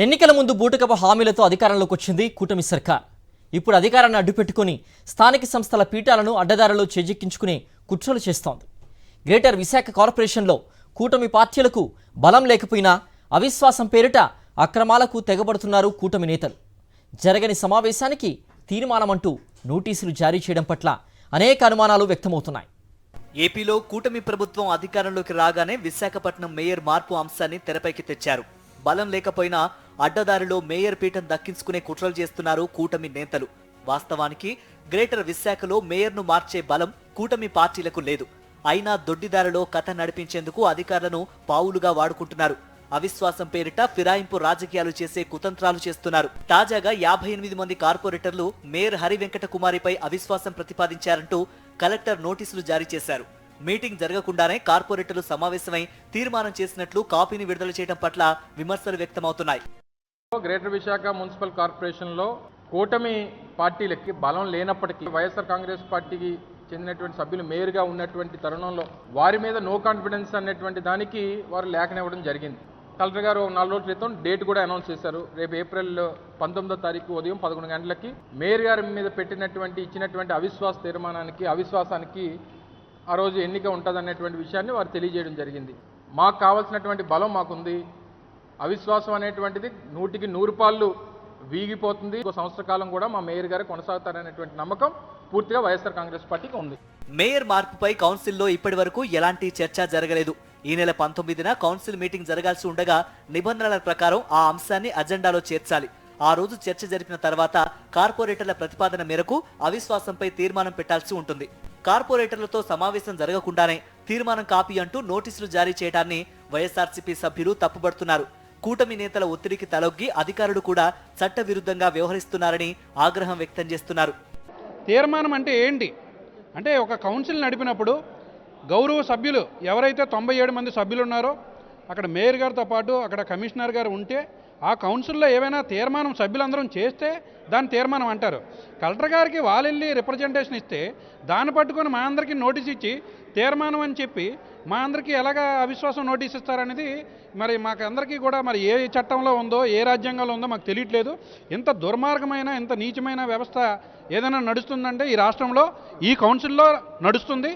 ఎన్నికల ముందు బూటకపు హామీలతో అధికారంలోకి వచ్చింది కూటమి సర్కార్. ఇప్పుడు అధికారాన్ని అడ్డుపెట్టుకుని స్థానిక సంస్థల పీఠాలను అడ్డదారులో చేజిక్కించుకునే కుట్రలు చేస్తోంది. గ్రేటర్ విశాఖ కార్పొరేషన్లో కూటమి పార్టీలకు బలం లేకపోయినా అవిశ్వాసం పేరిట అక్రమాలకు తెగబడుతున్నారు కూటమి నేతలు. జరగని సమావేశానికి తీర్మానమంటూ నోటీసులు జారీ చేయడం పట్ల అనేక అనుమానాలు వ్యక్తమవుతున్నాయి. ఏపీలో కూటమి ప్రభుత్వం అధికారంలోకి రాగానే విశాఖపట్నం మేయర్ మార్పు అంశాన్ని తెరపైకి తెచ్చారు. బలం లేకపోయినా అడ్డదారిలో మేయర్ పీఠం దక్కించుకునే కుట్రలు చేస్తున్నారు కూటమి నేతలు. వాస్తవానికి గ్రేటర్ విశాఖలో మేయర్ను మార్చే బలం కూటమి పార్టీలకు లేదు. అయినా దొడ్డిదారిలో కథ నడిపించేందుకు అధికారులను పావులుగా వాడుకుంటున్నారు. అవిశ్వాసం పేరిట ఫిరాయింపు రాజకీయాలు చేసే కుతంత్రాలు చేస్తున్నారు. తాజాగా 58 మంది కార్పొరేటర్లు మేయర్ హరి వెంకట కుమారిపై అవిశ్వాసం ప్రతిపాదించారంటూ కలెక్టర్ నోటీసులు జారీ చేశారు. మీటింగ్ జరగకుండానే కార్పొరేటర్లు సమావేశమై తీర్మానం చేసినట్లు కాపీని విడుదల చేయడం పట్ల విమర్శలు వ్యక్తమవుతున్నాయి. గ్రేటర్ విశాఖ మున్సిపల్ కార్పొరేషన్లో కూటమి పార్టీలకి బలం లేనప్పటికీ వైఎస్ఆర్ కాంగ్రెస్ పార్టీకి చెందినటువంటి సభ్యులు మేయర్గా ఉన్నటువంటి తరుణంలో వారి మీద నో కాన్ఫిడెన్స్ అనేటువంటి దానికి వారు లేఖనివ్వడం జరిగింది. కలెక్టర్ గారు 4 రోజుల క్రితం డేట్ కూడా అనౌన్స్ చేశారు. రేపు ఏప్రిల్ 19వ తారీఖు ఉదయం 11 గంటలకి మేయర్ గారి మీద ఇచ్చినటువంటి అవిశ్వాస అవిశ్వాసానికి ఆ రోజు ఎన్నిక ఉంటుందనేటువంటి విషయాన్ని వారు తెలియజేయడం జరిగింది. మాకు కావాల్సినటువంటి బలం మాకుంది. అవిశ్వాసం అనేటువంటిది 100కి 100 పాళ్ళు వీగిపోతుంది. ఒక సంవత్సర కాలం కూడా మా మేయర్ గారు కొనసాగుతారనేటువంటి నమ్మకం పూర్తిగా వైఎస్ఆర్ కాంగ్రెస్ పార్టీకి ఉంది. మేయర్ మార్పుపై కౌన్సిల్లో ఇప్పటి వరకు ఎలాంటి చర్చ జరగలేదు. ఈ నెల 19న కౌన్సిల్ మీటింగ్ జరగాల్సి ఉండగా నిబంధనల ప్రకారం ఆ అంశాన్ని అజెండాలో చేర్చాలి. ఆ రోజు చర్చ జరిపిన తర్వాత కార్పొరేటర్ల ప్రతిపాదన మేరకు అవిశ్వాసంపై తీర్మానం పెట్టాల్సి ఉంటుంది. కార్పొరేటర్లతో సమావేశం జరగకుండానే తీర్మానం కాపీ అంటూ నోటీసులు జారీ చేయడాన్ని వైఎస్ఆర్సీపీ సభ్యులు తప్పుపడుతున్నారు. కూటమి నేతల ఒత్తిడికి తలొగ్గి అధికారులు కూడా చట్టవిరుద్ధంగా వ్యవహరిస్తున్నారని ఆగ్రహం వ్యక్తం చేస్తున్నారు. తీర్మానం అంటే ఏంటి అంటే ఒక కౌన్సిల్ నడిపినప్పుడు గౌరవ సభ్యులు ఎవరైతే 97 మంది సభ్యులు ఉన్నారో అక్కడ మేయర్ గారితో పాటు అక్కడ కమిషనర్ గారు ఉంటే ఆ కౌన్సిల్లో ఏమైనా తీర్మానం సభ్యులందరం చేస్తే దాన్ని తీర్మానం అంటారు. కలెక్టర్ గారికి వాళ్ళు వెళ్ళి రిప్రజెంటేషన్ ఇస్తే దాన్ని పట్టుకొని మా అందరికీ నోటీస్ ఇచ్చి తీర్మానం అని చెప్పి మా అందరికీ ఎలాగా అవిశ్వాసం నోటీస్ ఇస్తారనేది మరి మాకు అందరికీ కూడా మరి ఏ చట్టంలో ఉందో ఏ రాజ్యాంగంలో ఉందో మాకు తెలియట్లేదు. ఇంత దుర్మార్గమైన ఇంత నీచమైన వ్యవస్థ ఏదైనా నడుస్తుందంటే ఈ రాష్ట్రంలో ఈ కౌన్సిల్లో నడుస్తుంది.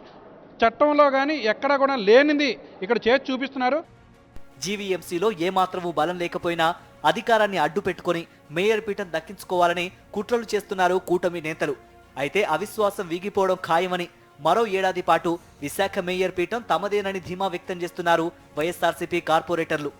చట్టంలో కానీ ఎక్కడా కూడా లేనిది ఇక్కడ చేసి చూపిస్తున్నారు. జీవీఎంసీలో ఏమాత్రమూ బలం లేకపోయినా అధికారాన్ని అడ్డు పెట్టుకుని మేయర్ పీఠం దక్కించుకోవాలని కుట్రలు చేస్తున్నారు కూటమి నేతలు. అయితే అవిశ్వాసం వీగిపోవడం ఖాయమని మరో ఏడాది పాటు విశాఖ మేయర్ పీఠం తమదేనని ధీమా వ్యక్తం చేస్తున్నారు వైఎస్ఆర్సీపీ కార్పొరేటర్లు.